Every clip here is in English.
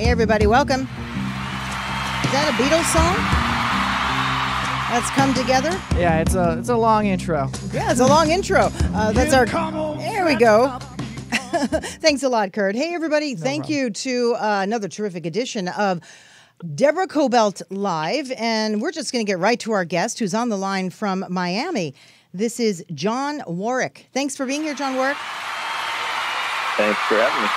Hey, everybody, welcome. Is that a Beatles song? Let's come together. Yeah, it's a long intro. Yeah, it's a long intro. That's our. There we go. Thanks a lot, Kurt. Hey, everybody. Thank you to another terrific edition of Deborah Kobylt Live. And we're just going to get right to our guest who's on the line from Miami. This is Jon Warech. Thanks for being here, Jon Warech. Thanks for having me.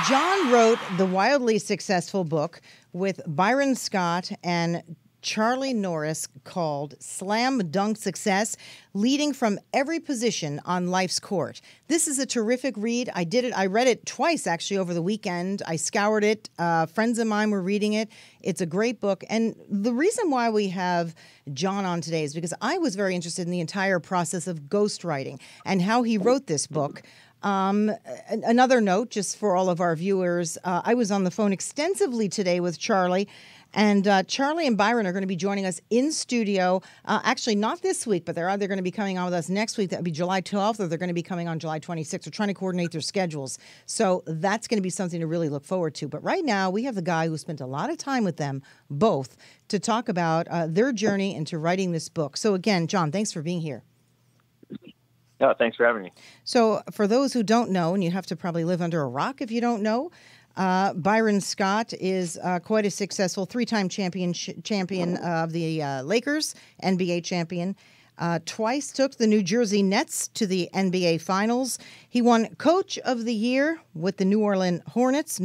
Jon wrote the wildly successful book with Byron Scott and Charlie Norris called Slam Dunk Success, Leading from Every Position on Life's Court. This is a terrific read. I read it twice, actually, over the weekend. I scoured it. Friends of mine were reading it. It's a great book. And the reason why we have Jon on today is because I was very interested in the entire process of ghostwriting and how he wrote this book. Another note, just for all of our viewers, I was on the phone extensively today with Charlie, and Charlie and Byron are going to be joining us in studio. Actually, not this week, but they're either going to be coming on with us next week. That would be July 12th, or they're going to be coming on July 26th. We're trying to coordinate their schedules. So that's going to be something to really look forward to. But right now, we have the guy who spent a lot of time with them both to talk about their journey into writing this book. So again, Jon, thanks for being here. No, thanks for having me. So for those who don't know, and you have to probably live under a rock if you don't know, Byron Scott is quite a successful three-time champion of the Lakers, NBA champion. Twice took the New Jersey Nets to the NBA Finals. He won Coach of the Year with the New Orleans Hornets.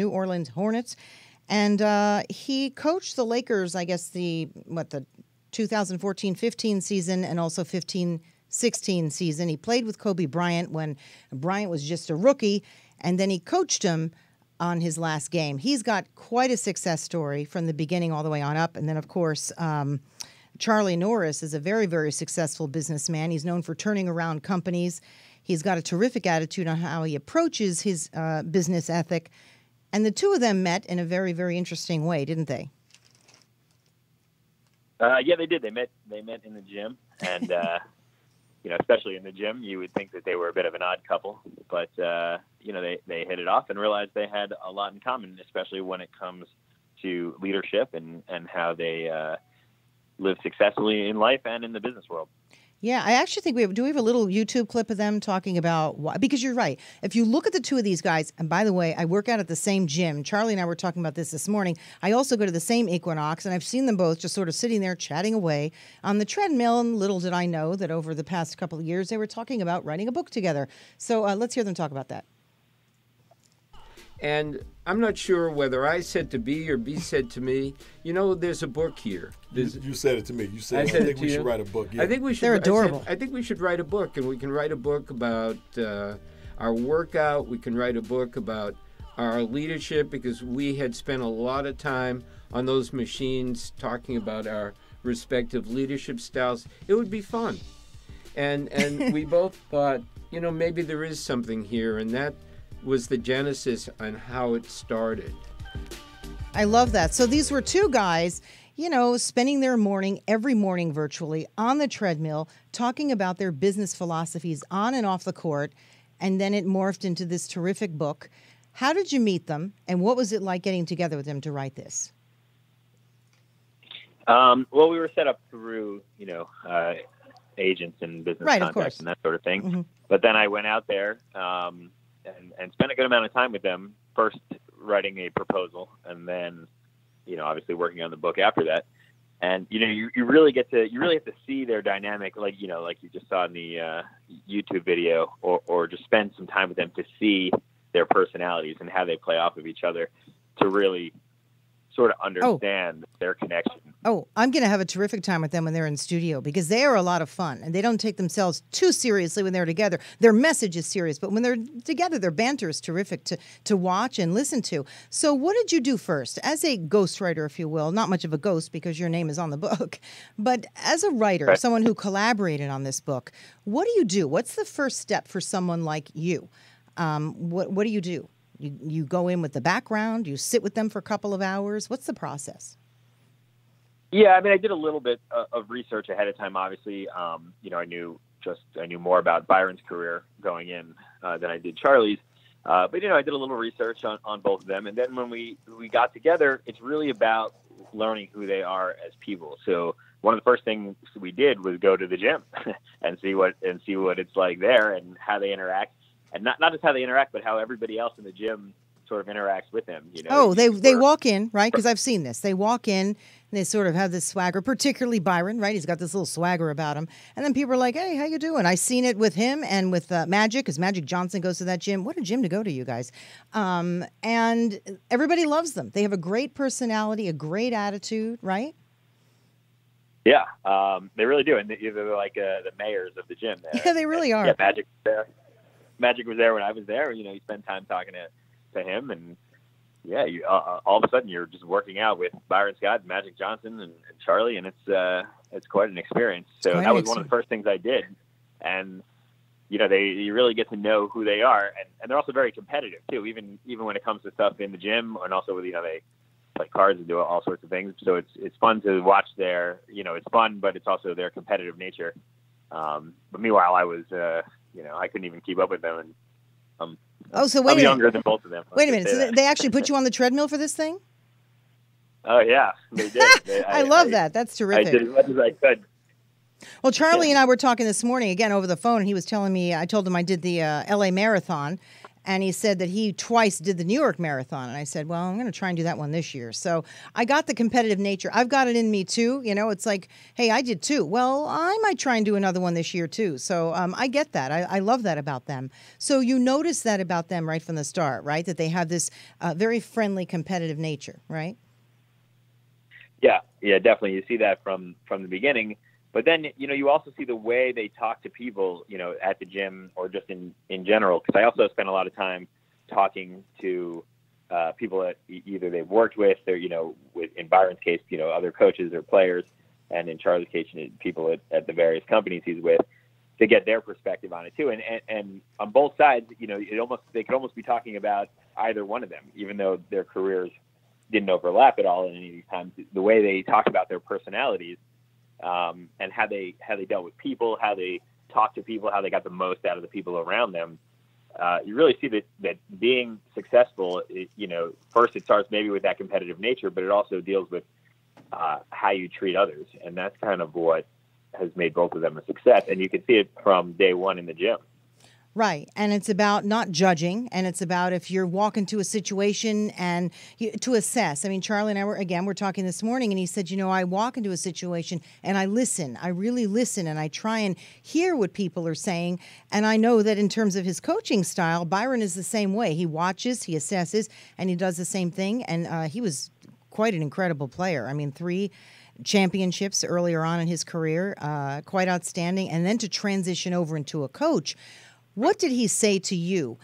And he coached the Lakers, I guess, the 2014-15 season and also 15-16 season. He played with Kobe Bryant when Bryant was just a rookie, and then he coached him on his last game. He's got quite a success story from the beginning all the way on up. And then, of course, Charlie Norris is a very, very successful businessman. He's known for turning around companies. He's got a terrific attitude on how he approaches his business ethic. And the two of them met in a very, very interesting way, didn't they? Yeah, they did. They met in the gym, and especially in the gym, you would think that they were a bit of an odd couple, but they hit it off and realized they had a lot in common, especially when it comes to leadership and how they live successfully in life and in the business world. Yeah, I actually think we have a little YouTube clip of them talking about why, because you're right. If you look at the two of these guys, and by the way, I work out at the same gym. Charlie and I were talking about this morning. I also go to the same Equinox, and I've seen them both just sort of sitting there chatting away on the treadmill, and little did I know that over the past couple of years, they were talking about writing a book together. So let's hear them talk about that. And I'm not sure whether I said to B or B said to me, there's a book here. You said it to me. You said, I think we should write a book. Yeah. I think we should. They're adorable. I think we should write a book, and we can write a book about our workout. We can write a book about our leadership, because we had spent a lot of time on those machines talking about our respective leadership styles. It would be fun. And we both thought, maybe there is something here, and that was the genesis on how it started. I love that. So these were two guys, spending their morning, every morning virtually, on the treadmill, talking about their business philosophies on and off the court, and then it morphed into this terrific book. How did you meet them, and what was it like getting together with them to write this? Well, we were set up through, agents and business contacts and that sort of thing. Mm-hmm. But then I went out there and spent a good amount of time with them, first writing a proposal, and then, obviously working on the book after that. And, you really have to see their dynamic, like you just saw in the YouTube video, or just spend some time with them to see their personalities and how they play off of each other to really sort of understand their connection. Oh, I'm going to have a terrific time with them when they're in studio, because they are a lot of fun, and they don't take themselves too seriously when they're together. Their message is serious, but when they're together, their banter is terrific to watch and listen to. So what did you do first? As a ghostwriter, if you will, not much of a ghost because your name is on the book, but as a writer, right, someone who collaborated on this book, what do you do? What's the first step for someone like you? What do you do? You go in with the background, you sit with them for a couple of hours. What's the process? Yeah, I mean, I did a little bit of research ahead of time. Obviously, I knew more about Byron's career going in than I did Charlie's. But I did a little research on both of them, and then when we got together, it's really about learning who they are as people. So one of the first things we did was go to the gym and see what it's like there and how they interact, and not just how they interact, but how everybody else in the gym sort of interacts with them. They walk in, right? Because I've seen this. They walk in and they sort of have this swagger, particularly Byron, right? He's got this little swagger about him. And then people are like, hey, how you doing? I've seen it with him and with Magic, because Magic Johnson goes to that gym. What a gym to go to, you guys. And everybody loves them. They have a great personality, a great attitude, right? Yeah, they really do. And they're like the mayors of the gym there. Yeah, they really are. Yeah, Magic was there. Magic was there when I was there. You spend time talking to him, and all of a sudden you're just working out with Byron Scott, Magic Johnson, and Charlie, and it's quite an experience. So that was one of the first ththings I did, and you really get to know who they are, and they're also very competitive too, even when it comes to stuff in the gym, and also with they play cards and do all sorts of things. So it's fun to watch their it's fun, but it's also their competitive nature. But meanwhile, I was I couldn't even keep up with them, and I'm younger than both of them. Wait a minute. So they actually put you on the treadmill for this thing? Oh, yeah, they did. I love that. That's terrific. I did as much as I could. Well, Charlie and I were talking this morning, again, over the phone, and he was telling me, I told him I did the L.A. Marathon, and he said that he twice did the New York Marathon. And I said, well, I'm going to try and do that one this year. So I got the competitive nature. I've got it in me, too. It's like, hey, I did, too. Well, I might try and do another one this year, too. So I get that. I love that about them. So you notice that about them right from the start, right, that they have this very friendly, competitive nature, right? Yeah, definitely. You see that from the beginning. But then, you also see the way they talk to people, at the gym or just in general. Because I also spend a lot of time talking to people that either they've worked with or, in Byron's case, other coaches or players. And in Charlie's case, people at the various companies he's with, to get their perspective on it too. And on both sides, they could almost be talking about either one of them, even though their careers didn't overlap at all in any of these times. The way they talk about their personalities, and how they dealt with people, how they talked to people, how they got the most out of the people around them. You really see that being successful, first it starts maybe with that competitive nature, but it also deals with how you treat others. And that's kind of what has made both of them a success. And you can see it from day one in the gym. Right. And it's about not judging, and it's about if you're walking to a situation and to assess. I mean, Charlie and I we're talking this morning, and he said, I walk into a situation and I listen. I really listen, and I try and hear what people are saying. And I know that in terms of his coaching style, Byron is the same way. He watches, he assesses, and he does the same thing. And he was quite an incredible player. I mean, 3 championships earlier on in his career, quite outstanding. And then to transition over into a coach. What did he say to you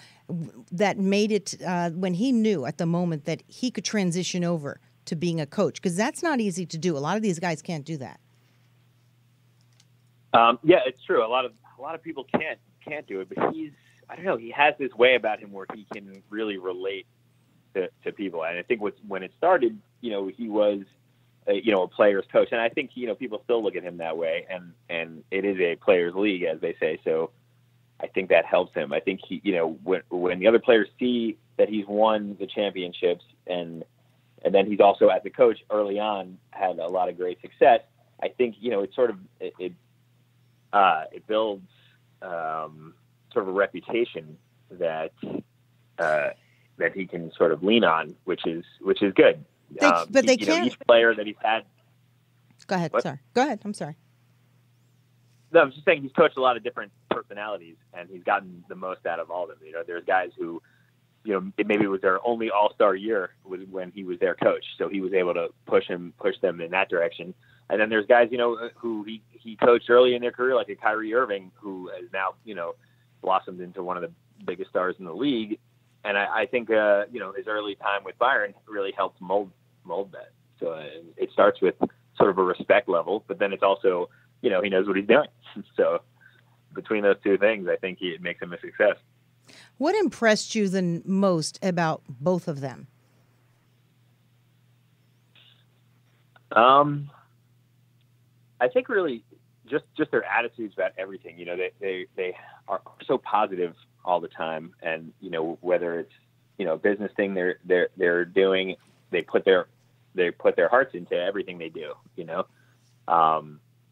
that made it when he knew at the moment that he could transition over to being a coach? Because that's not easy to do. A lot of these guys can't do that. Yeah, it's true. A lot of people can't do it, but he has this way about him where he can really relate to people. And I think when it started, he was a player's coach, and I think people still look at him that way. And it is a players' league, as they say. So I think that helps him. I think he, when the other players see that he's won the championships and then he's also as a coach early on had a lot of great success. I think it sort of it builds sort of a reputation that he can sort of lean on, which is good. But they can't. Each player that he's had. Go ahead. Sorry. Go ahead. I'm sorry. No, I was just saying he's coached a lot of different personalities, and he's gotten the most out of all of them. There's guys who, maybe it was their only all-star year was when he was their coach, so he was able to push them in that direction. And then there's guys, who he coached early in their career, like a Kyrie Irving, who has now, blossomed into one of the biggest stars in the league. And I think, his early time with Byron really helped mold that. So it starts with sort of a respect level, but then it's also, he knows what he's doing. So between those two things, I think it makes him a success. What impressed you the most about both of them? I think really just their attitudes about everything. They are so positive all the time. And, whether it's, a business thing they're doing, they put their hearts into everything they do,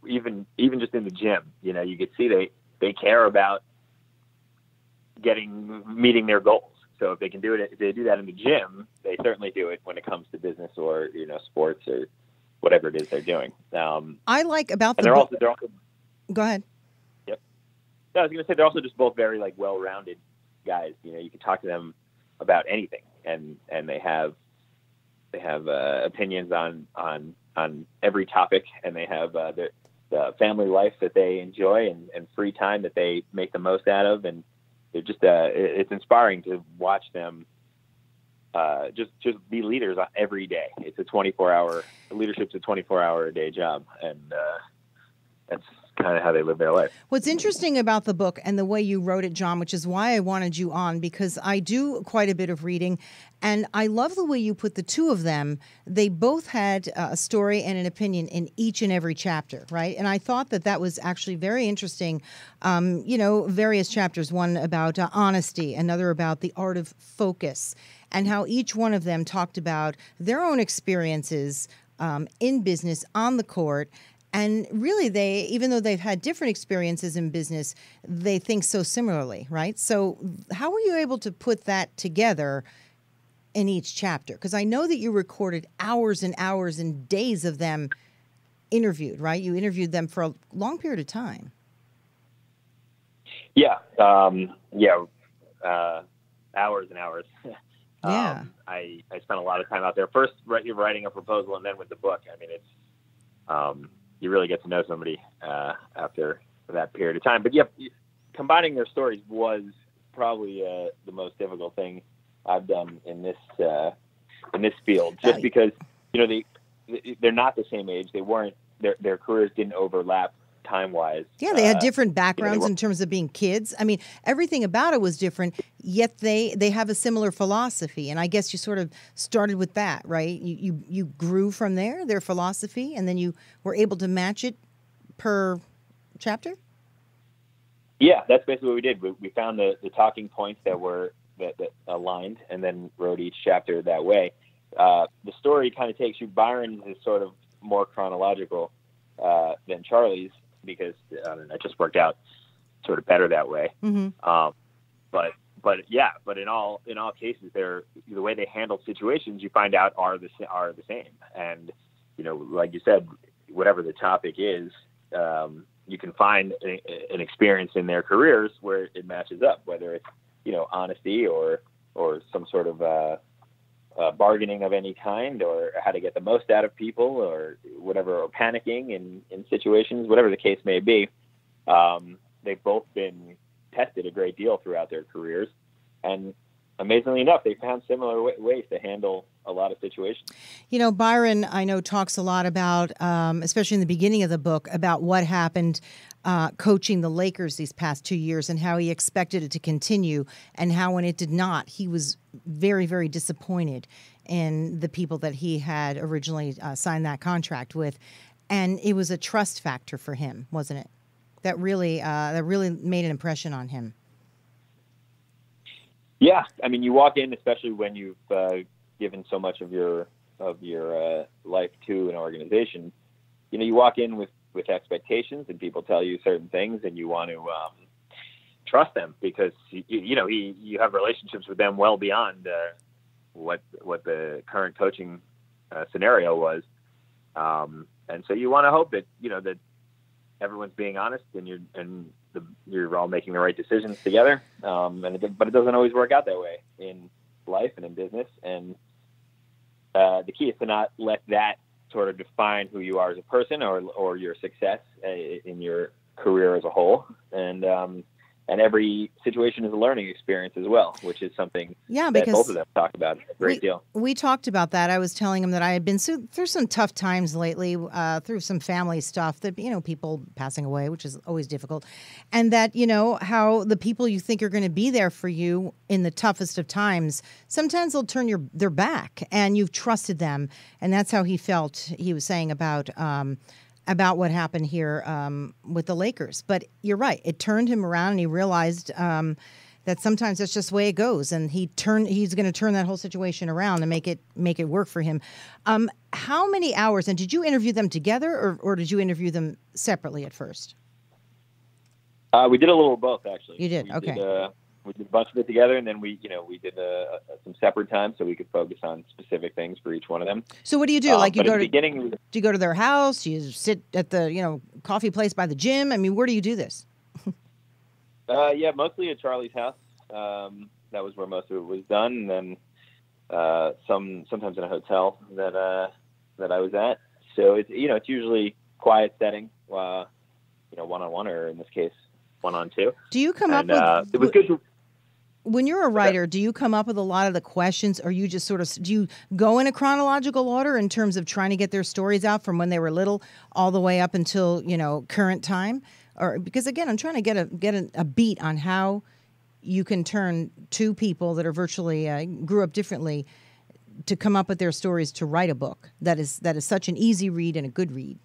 even just in the gym, you could see they care about meeting their goals. So if they can do it, if they do that in the gym, they certainly do it when it comes to business or, sports or whatever it is they're doing. I like about the book. They're also, go ahead. Yep. No, I was going to say, they're also just both very well-rounded guys. You can talk to them about anything, and they have opinions on every topic, and they have the family life that they enjoy and free time that they make the most out of. And they're just, it's inspiring to watch them just be leaders every day. It's leadership's a 24-hour a day job. And that's kind of how they live their life. What's interesting about the book and the way you wrote it, Jon, which is why I wanted you on, because I do quite a bit of reading, and I love the way you put the two of them. They both had a story and an opinion in each and every chapter, right? And I thought that was actually very interesting. Various chapters, one about honesty, another about the art of focus, and how each one of them talked about their own experiences in business, on the court. And really, even though they've had different experiences in business, they think so similarly, right? So how were you able to put that together in each chapter? Because I know that you recorded hours and hours and days of them interviewed, right? You interviewed them for a long period of time. Yeah. Hours and hours. Yeah. I spent a lot of time out there. First, writing a proposal, and then with the book. I mean, it's... you really get to know somebody after that period of time. But combining their stories was probably the most difficult thing I've done in this field. Just because they're not the same age. They weren't. Their careers didn't overlap time-wise. Yeah, they had different backgrounds in terms of being kids. I mean, everything about it was different, yet they have a similar philosophy. And I guess you sort of started with that, right? You grew from their philosophy, and then you were able to match it per chapter? Yeah, that's basically what we did. We found the talking points that aligned, and then wrote each chapter that way. The story kind of takes you, Byron's is sort of more chronological than Charlie's, because it just worked out sort of better that way. Mm-hmm. But in all cases, the way they handle situations, you find out are the same. And like you said, whatever the topic is, you can find an experience in their careers where it matches up, whether it's honesty or some sort of bargaining of any kind, or how to get the most out of people, or whatever, or panicking in situations, whatever the case may be. They've both been tested a great deal throughout their careers, and amazingly enough, they found similar ways to handle a lot of situations. Byron, I know, talks a lot about, especially in the beginning of the book, about what happened coaching the Lakers these past 2 years, and how he expected it to continue, and how when it did not, he was very, very disappointed in the people that he had originally signed that contract with. And it was a trust factor for him, wasn't it? That really made an impression on him. Yeah, I mean, you walk in, especially when you've given so much of your life to an organization. You walk in with expectations, and people tell you certain things, and you want to trust them, because you have relationships with them well beyond what the current coaching scenario was, and so you want to hope that that everyone's being honest, and you're all making the right decisions together. But it doesn't always work out that way in life and in business. And the key is to not let that sort of define who you are as a person, or your success in your career as a whole. And every situation is a learning experience as well, which is something that both of them talk about a great deal. We talked about that. I was telling him that I had been through some tough times lately, through some family stuff, that, people passing away, which is always difficult. And that, how the people you think are going to be there for you in the toughest of times, sometimes they'll turn their back, and you've trusted them. And that's how he felt. He was saying about what happened here with the Lakers. But you're right. It turned him around, and he realized that that sometimes that's just the way it goes, and he's going to turn that whole situation around and make it work for him. How many hours? And did you interview them together, or did you interview them separately at first? We did a little of both, actually. You did, okay. We did a bunch of it together, and then we did some separate times so we could focus on specific things for each one of them. So what do you do? Like, do you go to their house? Do you sit at the coffee place by the gym? I mean, where do you do this? Yeah, mostly at Charlie's house. That was where most of it was done, and then sometimes in a hotel that I was at. So it's usually quiet setting, one-on-one, or in this case, one-on-two. Do you come up with? It was good. When you're a writer, do you come up with a lot of the questions, or you just sort of do you go in a chronological order in terms of trying to get their stories out from when they were little all the way up until current time? Or because again, I'm trying to get a beat on how you can turn two people that are virtually grew up differently to come up with their stories to write a book that is such an easy read and a good read.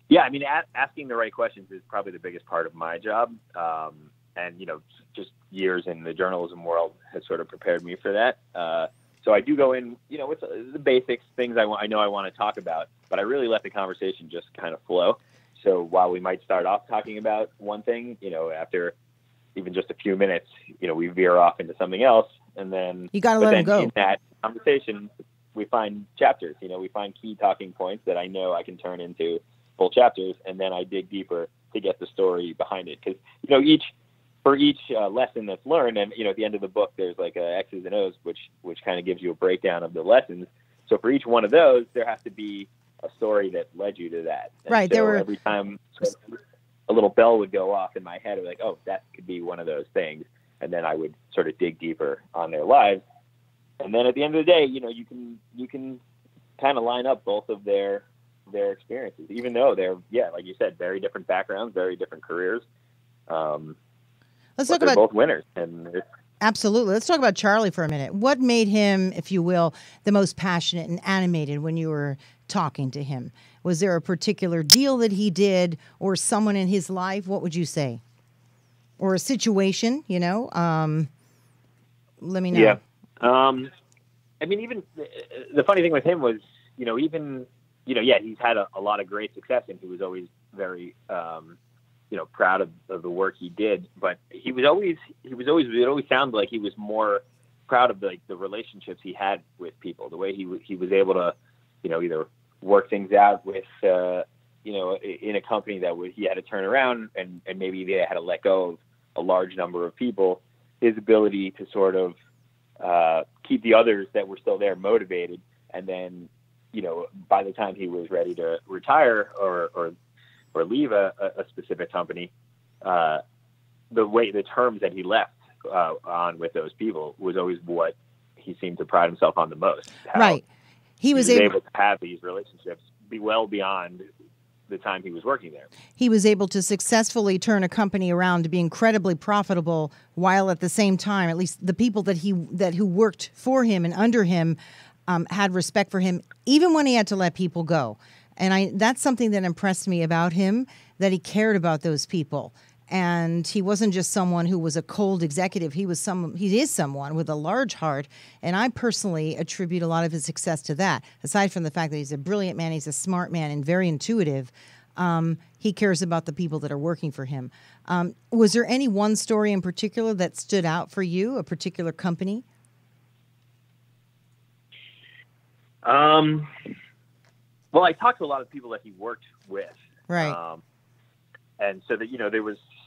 Yeah, I mean, asking the right questions is probably the biggest part of my job. And, just years in the journalism world has sort of prepared me for that. So I do go in, with the basics, things I know I want to talk about, but I really let the conversation just kind of flow. So while we might start off talking about one thing, after even just a few minutes, we veer off into something else. And then you got to let them go. In that conversation, we find chapters, we find key talking points that I know I can turn into full chapters. And then I dig deeper to get the story behind it. Because, for each lesson that's learned, and at the end of the book, there's like X's and O's, which kind of gives you a breakdown of the lessons. So for each one of those, there has to be a story that led you to that. And right. So every time a little bell would go off in my head, I'd be like, oh, that could be one of those things, and then I would sort of dig deeper on their lives. And then at the end of the day, you can kind of line up both of their experiences, even though they're like you said, very different backgrounds, very different careers. Let's talk about both winners. And absolutely. Let's talk about Charlie for a minute. What made him, if you will, the most passionate and animated when you were talking to him? Was there a particular deal that he did, or someone in his life? What would you say? Or a situation, let me know. Yeah. I mean, even the funny thing with him was, he's had a lot of great success, and he was always very, proud of the work he did, but it always sounded like he was more proud of the relationships he had with people, the way he was able to, either work things out with, in a company that he had to turn around, and maybe they had to let go of a large number of people. His ability to sort of keep the others that were still there motivated, and then, by the time he was ready to retire or leave a specific company, the terms that he left on with those people was always what he seemed to pride himself on the most. Right. He was able to have these relationships be well beyond the time he was working there. He was able to successfully turn a company around to be incredibly profitable, while at the same time, at least the people who worked for him and under him had respect for him, even when he had to let people go. And that's something that impressed me about him, that he cared about those people. And he wasn't just someone who was a cold executive. He is someone with a large heart. And I personally attribute a lot of his success to that. Aside from the fact that he's a brilliant man, he's a smart man, and very intuitive, he cares about the people that are working for him. Was there any one story in particular that stood out for you, a particular company? Well, I talked to a lot of people that he worked with. Right. And so that,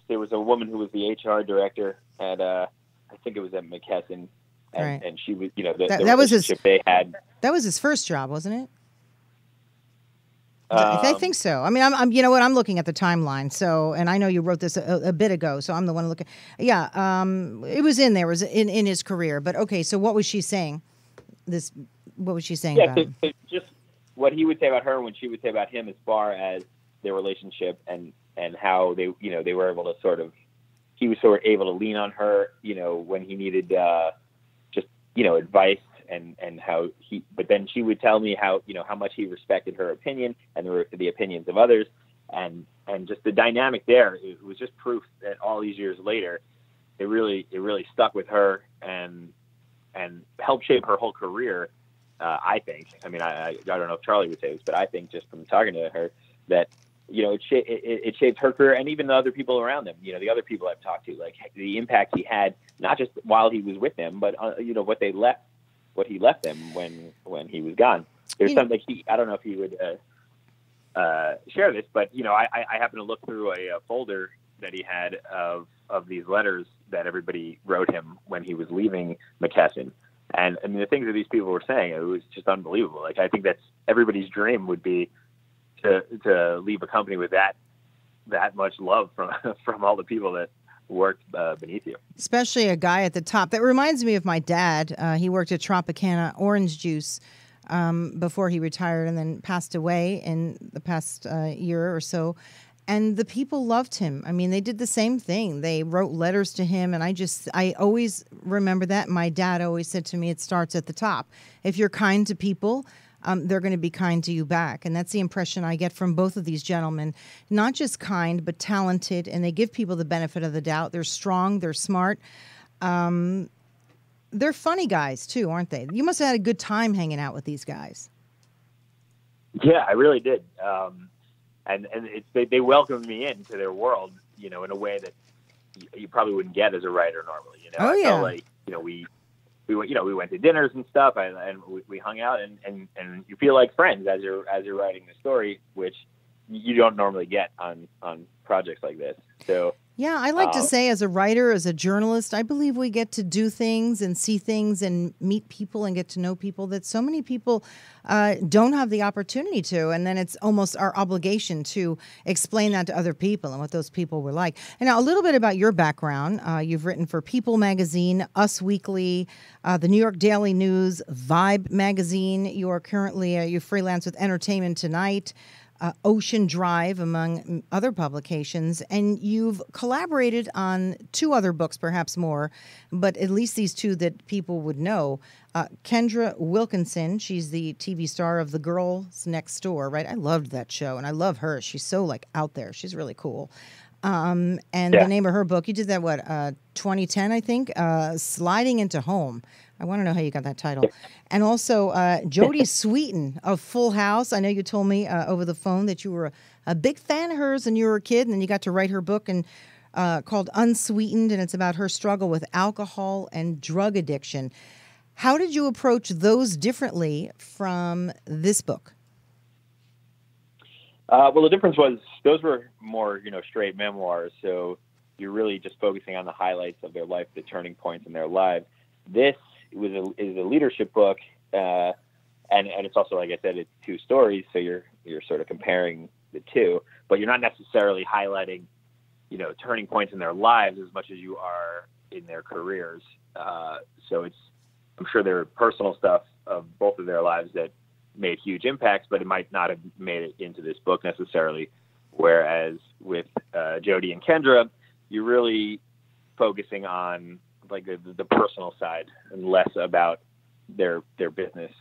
there was a woman who was the HR director at, I think it was at McKesson. And, right. And she was, the that was they had. That was his first job, wasn't it? I think so. I mean, I'm I'm looking at the timeline. So, and I know you wrote this a bit ago, so I'm the one looking. Yeah. It was in there, it was in his career. But okay. So what was she saying? What was she saying about him? Just what he would say about her and what she would say about him, as far as their relationship and how they were able to he was sort of able to lean on her, when he needed advice, and how but then she would tell me how much he respected her opinion and the opinions of others, and just the dynamic there. It was just proof that all these years later, it really stuck with her and helped shape her whole career. I think. I mean, I don't know if Charlie would say this, but I think just from talking to her that, you know, it shaped her career and even the other people around them. You know, the other people I've talked to, like the impact he had, not just while he was with them, but you know, what he left them when he was gone. There's something I don't know if he would share this, but you know, I happened to look through a folder that he had of these letters that everybody wrote him when he was leaving McKesson. And I mean, the things that these people were saying, it was just unbelievable. Like, I think that's everybody's dream would be to leave a company with that much love from all the people that worked beneath you. Especially a guy at the top. That reminds me of my dad. He worked at Tropicana Orange Juice before he retired and then passed away in the past year or so. And the people loved him. I mean, they did the same thing. They wrote letters to him, and I always remember that. My dad always said to me, it starts at the top. If you're kind to people, they're going to be kind to you back. And that's the impression I get from both of these gentlemen. Not just kind, but talented, and they give people the benefit of the doubt. They're strong, they're smart. They're funny guys, too, aren't they? You must have had a good time hanging out with these guys. Yeah, I really did. And they welcomed me into their world, you know, in a way that you probably wouldn't get as a writer normally. You know, I felt like, you know, we went to dinners and stuff, and we hung out, and you feel like friends as you're writing the story, which you don't normally get on projects like this. So. Yeah, I like to say as a writer, as a journalist, I believe we get to do things and see things and meet people and get to know people that so many people don't have the opportunity to. And then it's almost our obligation to explain that to other people and what those people were like. And now a little bit about your background. You've written for People Magazine, Us Weekly, the New York Daily News, Vibe Magazine. You are currently, you freelance with Entertainment Tonight, Ocean Drive, among other publications, and you've collaborated on 2 other books, perhaps more, but at least these 2 that people would know. Kendra Wilkinson, she's the TV star of The Girls Next Door, right? I loved that show, and I love her. She's so, like, out there. She's really cool. The name of her book, you did that, 2010, I think? Sliding into Home. I want to know how you got that title. And also Jodie Sweetin of Full House. I know you told me over the phone that you were a big fan of hers when you were a kid, and then you got to write her book called UnSweetined, and it's about her struggle with alcohol and drug addiction. How did you approach those differently from this book? Well, the difference was those were more, you know, straight memoirs, so you're really just focusing on the highlights of their life, the turning points in their lives. This is a leadership book, and it's also, like I said, it's 2 stories, so you're sort of comparing the 2, but you're not necessarily highlighting, you know, turning points in their lives as much as you are in their careers. So I'm sure there are personal stuff of both of their lives that made huge impacts, but it might not have made it into this book necessarily. Whereas with Jodie and Kendra, you're really focusing on like the personal side and less about their business,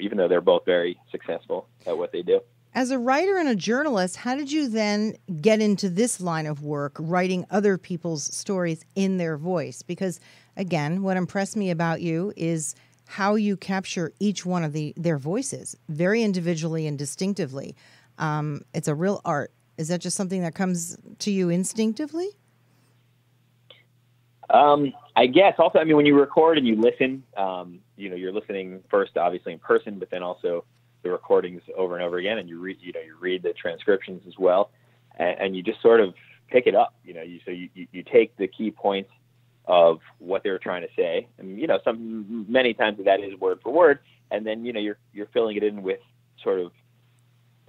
even though they're both very successful at what they do. As a writer and a journalist, how did you then get into this line of work, writing other people's stories in their voice? Because, again, what impressed me about you is how you capture each one of their voices very individually and distinctively. It's a real art. Is that just something that comes to you instinctively? I guess also, I mean, when you record and you listen, you're listening first, obviously in person, but then also the recordings over and over again, and you read the transcriptions as well, and you just sort of pick it up. You take the key points of what they were trying to say, and many times that is word for word, and then you're filling it in with sort of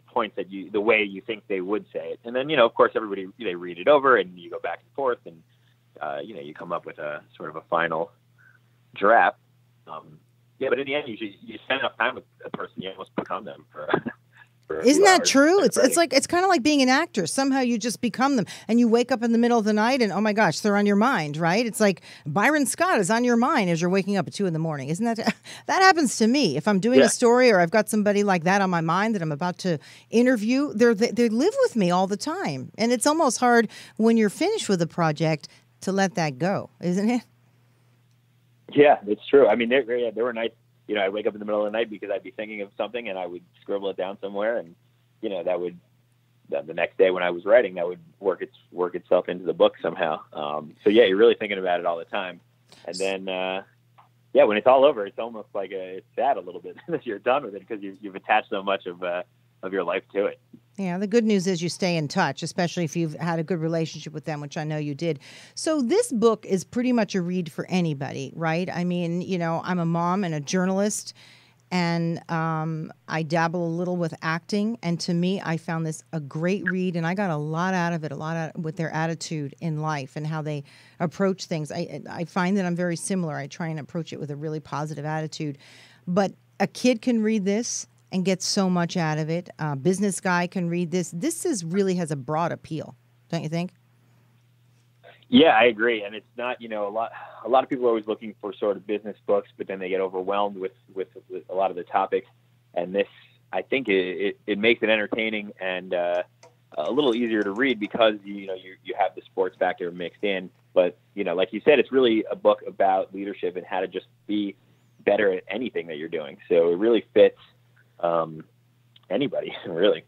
points that the way you think they would say it, and then of course everybody they read it over, and you go back and forth, and you come up with a sort of a final draft. But in the end, you spend enough time with a person, you almost become them for Isn't that true? It's kind of like being an actor. Somehow you just become them, and you wake up in the middle of the night, and oh my gosh, they're on your mind, right? It's like Byron Scott is on your mind as you're waking up at 2 a.m. Isn't that happens to me? If I'm doing a story or I've got somebody like that on my mind that I'm about to interview, they live with me all the time, and it's almost hard when you're finished with a project to let that go, isn't it? Yeah, it's true. I mean, there were nights, I'd wake up in the middle of the night because I'd be thinking of something and I would scribble it down somewhere, and that would the next day when I was writing, that would work itself into the book somehow. So yeah, you're really thinking about it all the time, and then when it's all over, it's almost like it's sad a little bit that you're done with it because you've attached so much of your life to it. Yeah, the good news is you stay in touch, especially if you've had a good relationship with them, which I know you did. So this book is pretty much a read for anybody, right? I mean, I'm a mom and a journalist, and I dabble a little with acting. And to me, I found this a great read, and I got a lot out of it, with their attitude in life and how they approach things. I find that I'm very similar. I try and approach it with a really positive attitude. But a kid can read this and get so much out of it. A business guy can read this. This really has a broad appeal, don't you think? Yeah, I agree. And it's not, a lot of people are always looking for sort of business books, but then they get overwhelmed with a lot of the topics. And this, I think it makes it entertaining and a little easier to read because, you have the sports factor mixed in. But, like you said, it's really a book about leadership and how to just be better at anything that you're doing. So it really fits anybody, really.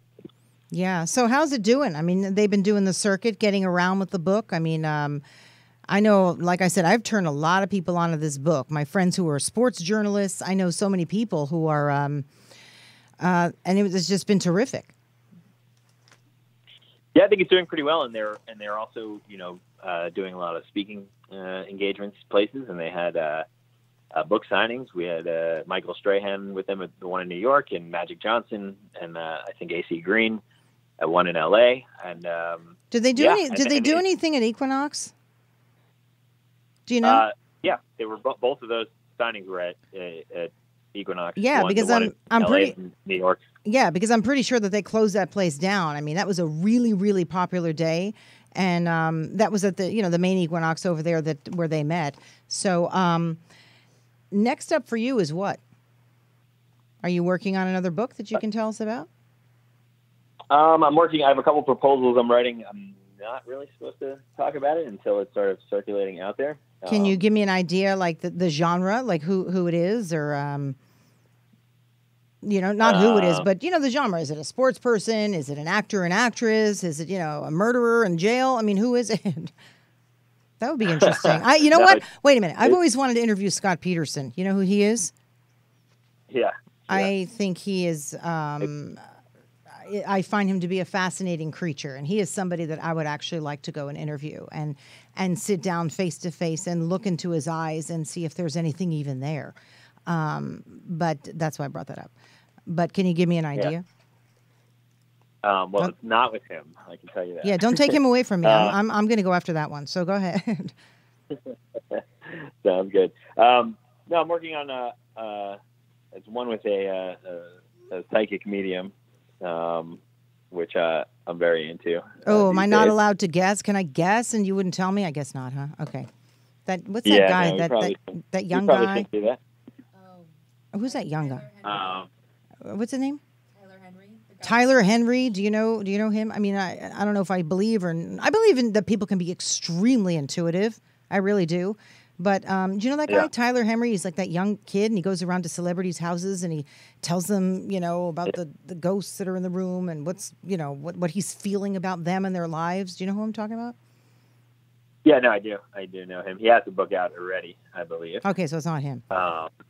Yeah. So how's it doing? I mean, they've been doing the circuit, getting around with the book. I mean, I know, like I said, I've turned a lot of people onto this book. My friends who are sports journalists. I know so many people who are, and it's just been terrific. Yeah, I think it's doing pretty well, and they're also, doing a lot of speaking engagements places, and they had book signings. We had Michael Strahan with them at the one in New York, and Magic Johnson, and I think AC Green at one in LA. And did they do anything at Equinox? Do you know? Yeah, they were both of those signings were at Equinox. Yeah, because I'm pretty New York. Yeah, because I'm pretty sure that they closed that place down. I mean, that was a really, really popular day, and that was at the main Equinox over there where they met. So. Next up for you is what? Are you working on another book that you can tell us about? I'm working. I have a couple proposals I'm writing. I'm not really supposed to talk about it until it's sort of circulating out there. Can you give me an idea, like the genre, like who it is, or not who it is, but the genre? Is it a sports person? Is it an actor, an actress? Is it a murderer in jail? I mean, who is it? That would be interesting. What? Wait a minute. I've always wanted to interview Scott Peterson. You know who he is? Yeah. I think he is. I find him to be a fascinating creature, and he is somebody that I would actually like to go and interview and sit down face to face and look into his eyes and see if there's anything even there. But that's why I brought that up. But can you give me an idea? Yeah. Well, it's not with him. I can tell you that. Yeah, don't take him away from me. I'm going to go after that one. So go ahead. Sounds good. No, I'm working on it's one with a psychic medium, which I'm very into. Oh, am I not allowed to guess? Can I guess and you wouldn't tell me? I guess not, huh? Okay. What's that guy? No, that young guy? Do that. Oh, who's that young guy? What's his name? Tyler Henry, do you know him? I mean, I don't know if I believe in that people can be extremely intuitive. I really do. But do you know that guy, yeah. Tyler Henry? He's like that young kid, and he goes around to celebrities' houses, and he tells them, about the ghosts that are in the room and what he's feeling about them and their lives. Do you know who I'm talking about? Yeah, no, I do. I do know him. He has a book out already, I believe. Okay, so it's not him.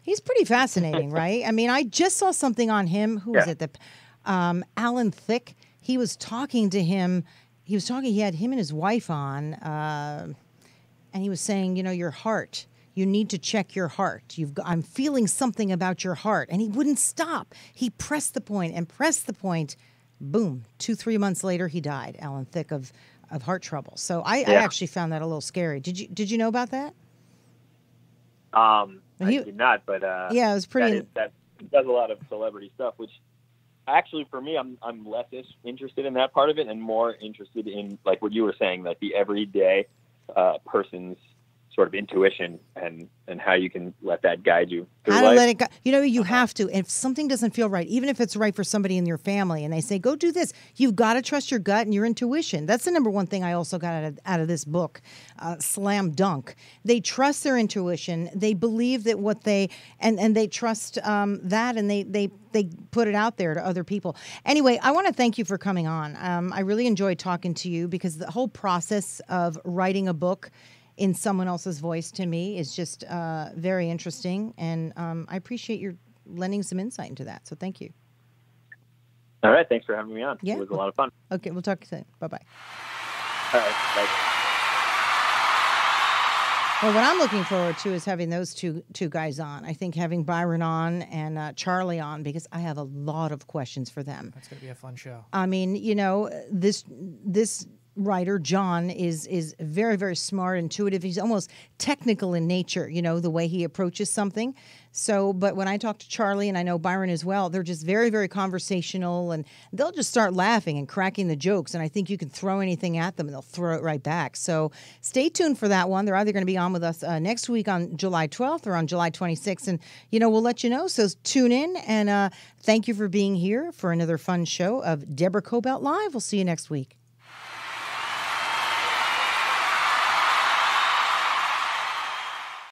He's pretty fascinating, right? I mean, I just saw something on him. Who was it? Alan Thicke, he was talking to him. He had him and his wife on, and he was saying, your heart, you need to check your heart. I'm feeling something about your heart. And he wouldn't stop. He pressed the point and pressed the point. Boom. 2-3 months later, he died, Alan Thicke, of heart trouble. So I actually found that a little scary. Did you know about that? I did not, but yeah, it was pretty. That does a lot of celebrity stuff, which actually for me, I'm less interested in that part of it and more interested in, like what you were saying, like the everyday person's sort of intuition and how you can let that guide you through how to life. let it go. You know, you have to. If something doesn't feel right, even if it's right for somebody in your family, and they say, go do this, you've got to trust your gut and your intuition. That's the number one thing I also got out of this book, Slam Dunk. They trust their intuition. They believe that what they, and they trust that, and they put it out there to other people. Anyway, I want to thank you for coming on. I really enjoyed talking to you because the whole process of writing a book in someone else's voice, to me, is just very interesting, and I appreciate your lending some insight into that. So thank you. All right, thanks for having me on. Yeah. It was a lot of fun. Okay, we'll talk soon. Bye-bye. All right, bye. Well, what I'm looking forward to is having those two guys on. I think having Byron on and Charlie on, because I have a lot of questions for them. That's going to be a fun show. I mean, you know, this writer, Jon, is very, very smart, intuitive. He's almost technical in nature, you know, the way he approaches something. So, but when I talk to Charlie, and I know Byron as well, they're just very, very conversational, and they'll just start laughing and cracking the jokes. And I think you can throw anything at them and they'll throw it right back. So stay tuned for that one. They're either going to be on with us next week on July 12th or on July 26th. And, you know, we'll let you know. So tune in, and thank you for being here for another fun show of Deborah Kobylt Live. We'll see you next week.